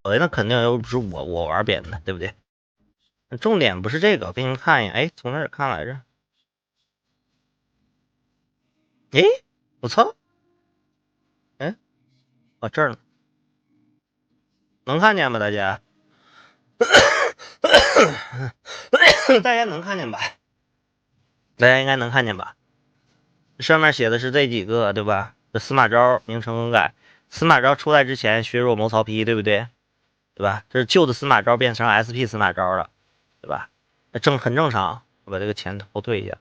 那肯定又不是我玩扁的，对不对？重点不是这个，我给你们看一眼。哎，从哪儿看来着？哎，我操！哎，哦这儿呢，能看见吗？大家？大家能看见吧？大家应该能看见吧？上面写的是这几个，对吧？这司马昭名称更改，司马昭出来之前削弱谋曹丕，对不对？对吧？这是旧的司马昭变成 SP 司马昭了，对吧？很正常。我把这个前后退一下。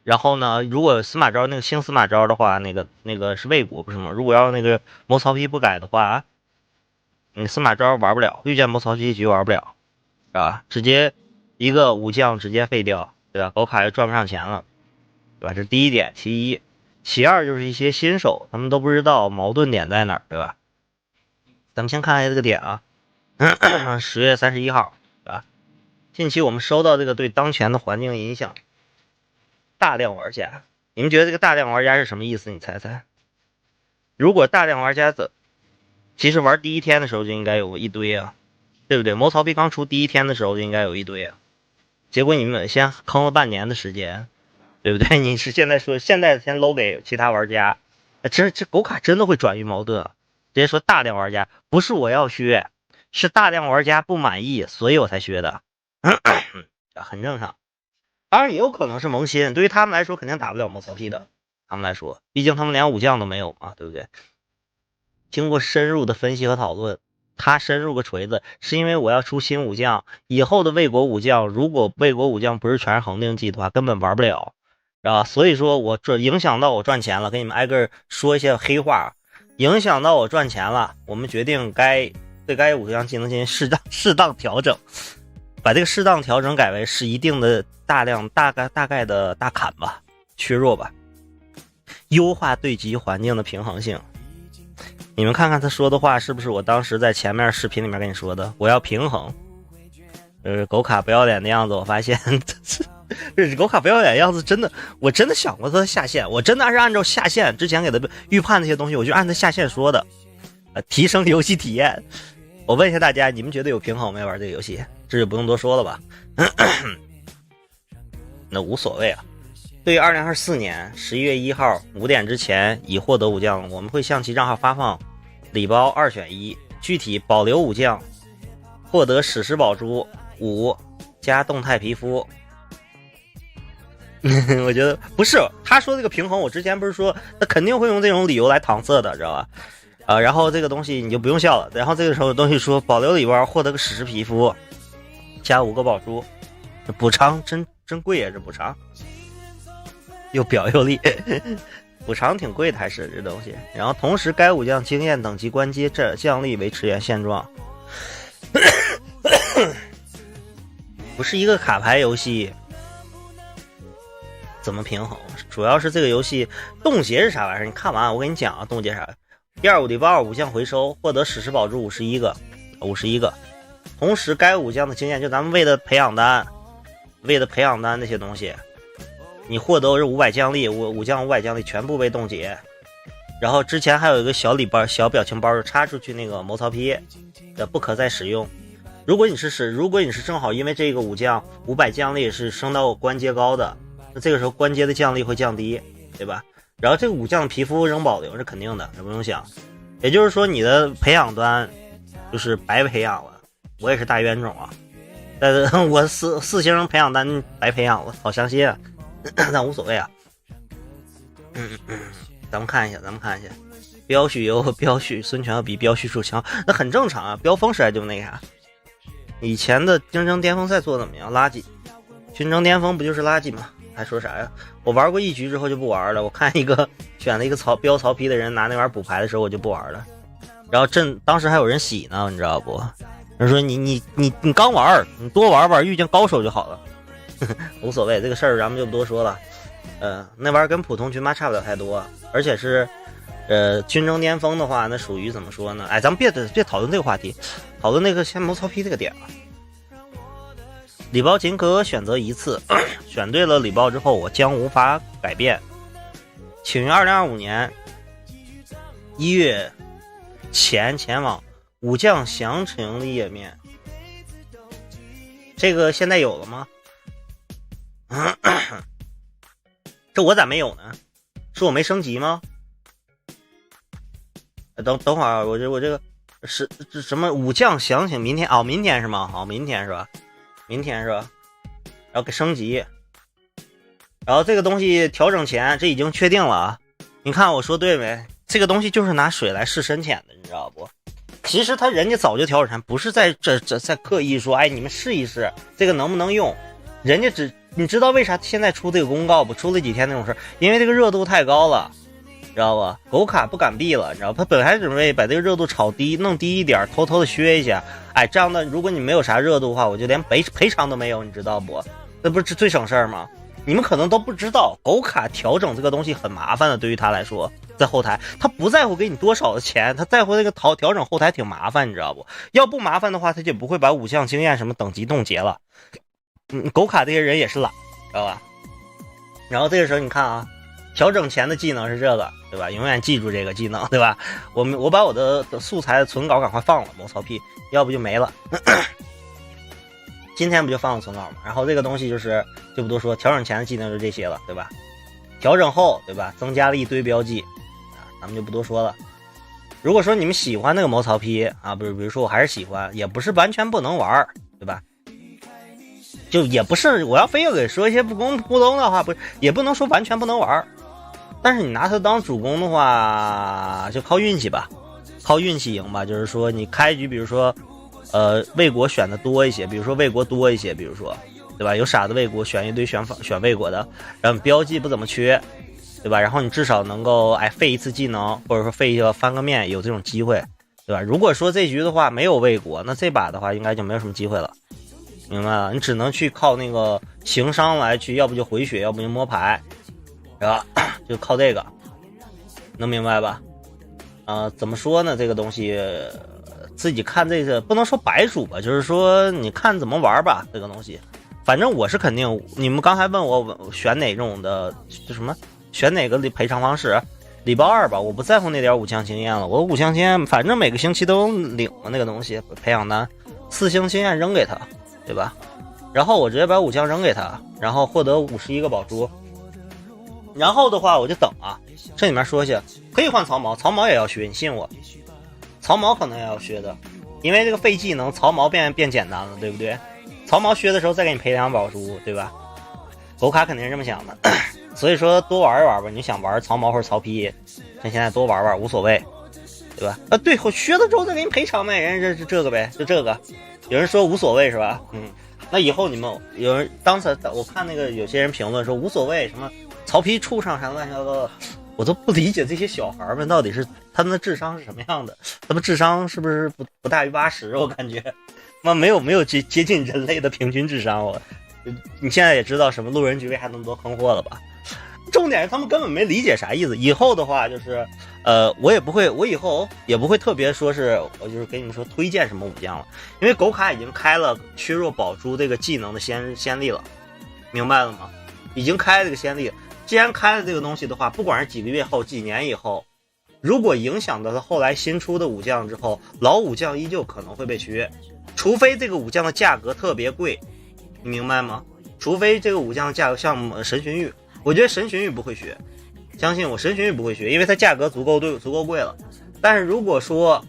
然后呢，如果司马昭那个新司马昭的话，那个是魏国不是吗？如果要那个谋曹丕不改的话，你司马昭玩不了，遇见谋曹丕局玩不了，是吧？直接一个武将直接废掉，对吧？狗卡又赚不上钱了，对吧？这是第一点。其一，其二就是一些新手，他们都不知道矛盾点在哪儿，对吧？咱们先看一下这个点啊，10月31号，对吧？近期我们收到这个对当前的环境影响，大量玩家，你们觉得这个大量玩家是什么意思？你猜猜？如果大量玩家其实玩第一天的时候就应该有一堆啊，对不对？谋曹丕刚出第一天的时候就应该有一堆啊，结果你们先坑了半年的时间，对不对？你是现在说现在先搂给其他玩家，这狗卡真的会转移矛盾啊！直接说大量玩家不是我要削，是大量玩家不满意，所以我才削的，很正常。当然也有可能是萌新，对于他们来说肯定打不了谋曹丕的。他们来说，毕竟他们连武将都没有嘛，对不对？经过深入的分析和讨论，他深入个锤子，是因为我要出新武将，以后的魏国武将，如果魏国武将不是全是恒定技的话，根本玩不了，啊，所以说我这影响到我赚钱了，给你们挨个说一些黑话，影响到我赚钱了，我们决定对该武将技能进行适当调整，把这个适当调整改为是一定的大概的大砍吧，削弱吧，优化对局环境的平衡性。你们看看他说的话是不是我当时在前面视频里面跟你说的？我要平衡。狗卡不要脸的样子，我发现狗卡不要脸的样子真的，我真的想过他的下线，我真的是按照下线之前给他预判那些东西，我就按他下线说的，提升游戏体验。我问一下大家，你们觉得有平衡没？玩这个游戏，这就不用多说了吧？那无所谓啊。对于2024年11月1号5点之前已获得武将，我们会向其账号发放礼包2选1，具体保留武将，获得史诗宝珠5加动态皮肤。我觉得不是他说这个平衡，我之前不是说他肯定会用这种理由来搪塞的，知道吧？然后这个东西你就不用笑了。然后这个时候的东西说保留礼包，获得个史诗皮肤，加5个宝珠，补偿真贵呀，这补偿又表又利，补偿挺贵的还是这东西。然后同时该武将经验等级关机这奖励维持原现状。不是一个卡牌游戏，怎么平衡？主要是这个游戏冻结是啥玩意儿？你看完我跟你讲啊，冻结啥？第2礼包武将回收，获得史诗宝珠51个，同时该武将的经验，就咱们为的培养单那些东西，你获得是500奖励，武将500奖励全部被冻结。然后之前还有一个小礼包、小表情包，插出去那个谋曹丕的不可再使用。如果你是正好因为这个武将500奖励是升到关阶高的，那这个时候关阶的奖励会降低，对吧？然后这个武将的皮肤仍保留是肯定的，这不用想。也就是说你的培养端就是白培养了，我也是大冤种啊，但是我4星培养单白培养了，好伤心啊，但无所谓啊。咱们看一下，标许孙权要比标许数强，那很正常啊，标风时代就那啥。以前的竞争巅峰赛做得怎么样？垃圾，竞争巅峰不就是垃圾吗？还说啥呀？我玩过1局之后就不玩了。我看一个选了一个标曹丕的人拿那玩意儿补牌的时候，我就不玩了。然后当时还有人洗呢，你知道不？人说你刚玩，你多玩玩，遇见高手就好了。无所谓，这个事儿咱们就不多说了。那玩意儿跟普通群骂差不了太多，而且是军争巅峰的话，那属于怎么说呢？哎，咱们别讨论这个话题，讨论那个先谋曹丕这个点啊。礼包仅可选择1次，选对了礼包之后，我将无法改变。请于2025年1月前往武将详情的页面，这个现在有了吗？这我咋没有呢？是我没升级吗？等会儿，我这个是什么武将详情？明天哦，明天是吗？好，明天是吧？明天是吧？然后给升级，然后这个东西调整前，这已经确定了啊！你看我说对没？这个东西就是拿水来试深浅的，你知道不？其实人家早就调整前，不是在在刻意说，哎，你们试一试这个能不能用？人家你知道为啥现在出这个公告不？出了几天那种事，因为这个热度太高了。知道吧？狗卡不敢闭了，你知道他本来准备把这个热度炒低，弄低一点，偷偷的削一下。哎，这样的如果你没有啥热度的话，我就连赔偿都没有，你知道不？那不是最省事儿吗？你们可能都不知道，狗卡调整这个东西很麻烦的，对于他来说，在后台他不在乎给你多少的钱，他在乎那个调整后台挺麻烦，你知道不？要不麻烦的话，他就不会把武将经验什么等级冻结了。狗卡这些人也是懒，知道吧？然后这个时候你看啊。调整前的技能是这个，对吧？永远记住这个技能，对吧？我把我的素材的存稿赶快放了，某草屁，要不就没了。今天不就放了存稿吗？然后这个东西就不多说，调整前的技能就这些了，对吧？调整后，对吧？增加了一堆标记，咱们就不多说了。如果说你们喜欢那个某草批啊，比如说我还是喜欢，也不是完全不能玩，对吧？就也不是我要非要给说一些不公不公的话，不是也不能说完全不能玩。但是你拿它当主攻的话，就靠运气吧，靠运气赢吧。就是说你开局，比如说，魏国选的多一些，比如说魏国多一些，比如说，对吧？有傻子魏国选一堆选魏国的，然后标记不怎么缺，对吧？然后你至少能够废一次技能，或者说废一个翻个面，有这种机会，对吧？如果说这局的话没有魏国，那这把的话应该就没有什么机会了，明白了？你只能去靠那个行商来去，要不就回血，要不就摸牌。是吧？就靠这个，能明白吧？怎么说呢？这个东西自己看，这个不能说白煮吧，就是说你看怎么玩吧。这个东西，反正我是肯定。你们刚才问我选哪种的，就什么选哪个赔偿方式，礼包2吧，我不在乎那点武将经验了。我武将经验，反正每个星期都领了那个东西，培养单4星经验扔给他，对吧？然后我直接把武将扔给他，然后获得51个宝珠。然后的话我就等啊，这里面说一下，可以换曹毛，曹毛也要学，你信我，曹毛可能也要学的，因为这个废技能曹毛变简单了，对不对？曹毛学的时候再给你赔2宝珠，对吧？狗卡肯定是这么想的，所以说多玩一玩吧，你想玩曹毛或者曹丕，趁现在多玩玩无所谓，对吧？对，我学了之后再给你赔偿呗，人这个呗，就这个，有人说无所谓是吧？那以后你们有人当时我看那个有些人评论说无所谓什么。曹丕畜生啥乱七八糟的，我都不理解这些小孩们到底是他们的智商是什么样的？他们智商是不是不大于80？我感觉，没有接近人类的平均智商。你现在也知道什么路人局为啥那么多坑货了吧？重点是他们根本没理解啥意思。以后的话就是，我以后也不会特别说是我就是跟你们说推荐什么武将了，因为狗卡已经开了削弱宝珠这个技能的先例了，明白了吗？已经开了这个先例。既然开了这个东西的话，不管是几个月后几年以后，如果影响到他后来新出的武将之后，老武将依旧可能会被削，除非这个武将的价格特别贵，你明白吗？除非这个武将的价格像神荀彧，我觉得神荀彧不会削，相信我，神荀彧不会削，因为它价格足够贵了。但是如果说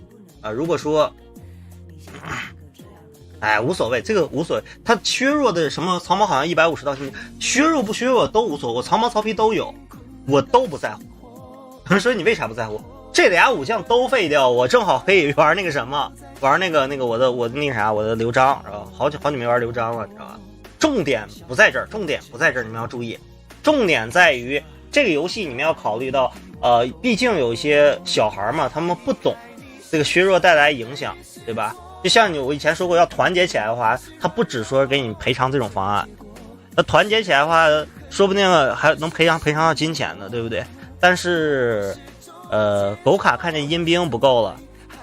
无所谓，这个无所谓。他削弱的什么曹毛好像150道星，削弱不削弱都无所谓。我曹毛曹丕都有，我都不在乎。有人说你为啥不在乎？这俩武将都废掉，我正好可以玩那个什么，玩那个我的那啥，我的刘璋，是吧？好久没玩刘璋了，你知道吧？重点不在这儿，你们要注意。重点在于这个游戏你们要考虑到，毕竟有一些小孩嘛，他们不懂这个削弱带来影响，对吧？就像我以前说过，要团结起来的话，他不只说给你赔偿这种方案，那团结起来的话，说不定还能赔偿到金钱的，对不对？但是，狗卡看见阴兵不够了，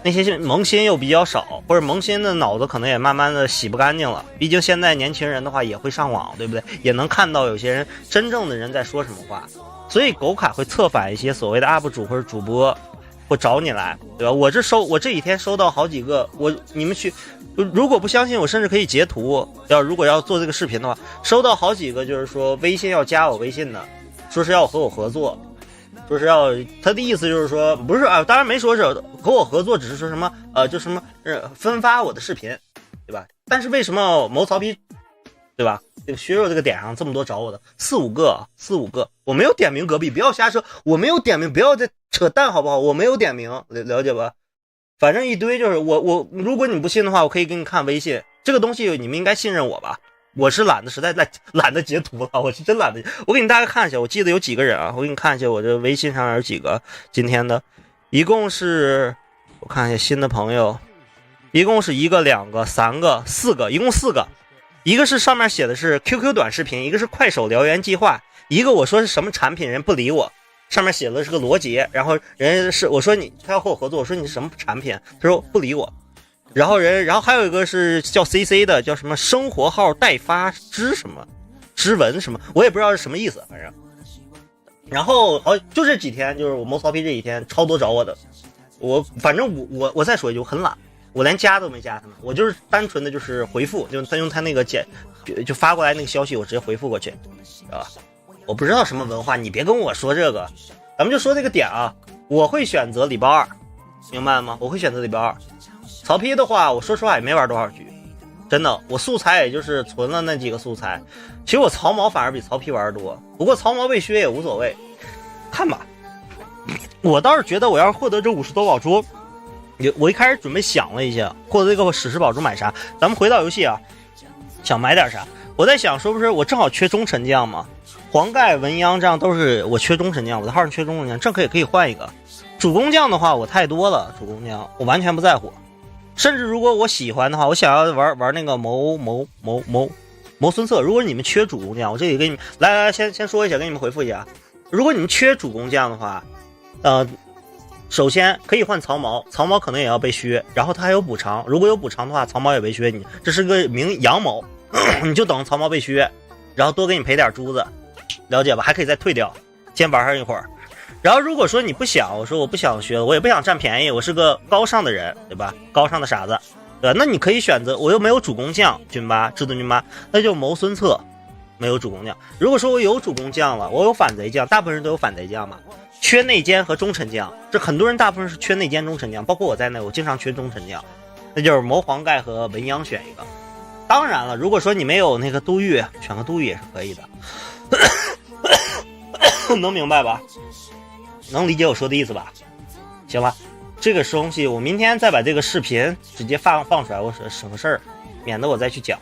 那些萌新又比较少，或者萌新的脑子可能也慢慢的洗不干净了。毕竟现在年轻人的话也会上网，对不对？也能看到有些人真正的人在说什么话，所以狗卡会策反一些所谓的 UP 主或者主播，我找你来，对吧？我这几天收到好几个，你们去，如果不相信我，甚至可以截图。如果要做这个视频的话，收到好几个就是说微信要加我微信的，说是要和我合作，说是要他的意思就是说不是啊，当然没说是和我合作，只是说什么就什么分发我的视频，对吧？但是为什么谋曹丕，对吧？这个削弱这个点上这么多找我的四五个，我没有点名隔壁，不要瞎说，我没有点名，不要再扯淡好不好？我没有点名，了解吧？反正一堆就是我，如果你不信的话，我可以给你看微信，这个东西你们应该信任我吧？我是实在懒得截图了，我是真懒得。我给你大概看一下，我记得有几个人啊，我给你看一下我这微信上有几个今天的，一共是我看一下新的朋友，一共是1个、2个、3个、4个，一共4个。一个是上面写的是 QQ 短视频，一个是快手燎原计划，一个我说是什么产品，人不理我，上面写的是个罗杰，然后人是我说他要和我合作，我说你是什么产品，他说不理我，然后还有一个是叫 CC 的，叫什么生活号代发什么之文什么，我也不知道是什么意思，反正。然后就这几天，就是我谋曹丕这几天超多找我的，反正我再说一句，我很懒。我连加都没加他们，我就是单纯的就是回复，就他用他那个就发过来那个消息，我直接回复过去，知道吧？我不知道什么文化，你别跟我说这个，咱们就说这个点啊。我会选择礼包2，明白了吗？我会选择礼包2。曹丕的话，我说实话也没玩多少局，真的，我素材也就是存了那几个素材。其实我曹毛反而比曹丕玩多，不过曹毛被削也无所谓，看吧。我倒是觉得我要是获得这50多宝珠。我一开始准备想了一下，获得这个史诗宝珠买啥？咱们回到游戏啊，想买点啥？我在想，说不是我正好缺忠臣将吗？黄盖、文鸯这样都是我缺忠臣将，我的号上缺忠臣将，正可以换一个。主攻将的话，我太多了，主攻将我完全不在乎。甚至如果我喜欢的话，我想要玩那个谋孙策。如果你们缺主攻将，我这里给你们来先说一下，给你们回复一下。如果你们缺主攻将的话，首先可以换曹毛，曹毛可能也要被削，然后他还有补偿，如果有补偿的话，曹毛也被削，你这是个阳谋，你就等曹毛被削，然后多给你赔点珠子，了解吧？还可以再退掉，先玩上一会儿。然后如果说你不想，我说我不想削，我也不想占便宜，我是个高尚的人，对吧？高尚的傻子，对吧？那你可以选择，我又没有主攻将军吧，至尊军吧，那就谋孙策，没有主攻将。如果说我有主攻将了，我有反贼将，大部分人都有反贼将嘛。缺内奸和忠臣将，这很多人大部分是缺内奸忠臣将，包括我在内，我经常缺忠臣将，那就是谋黄盖和文鸯选一个。当然了，如果说你没有那个杜预，选个杜预也是可以的。能明白吧？能理解我说的意思吧？行吧，这个东西我明天再把这个视频直接放出来，我省个事儿，免得我再去讲。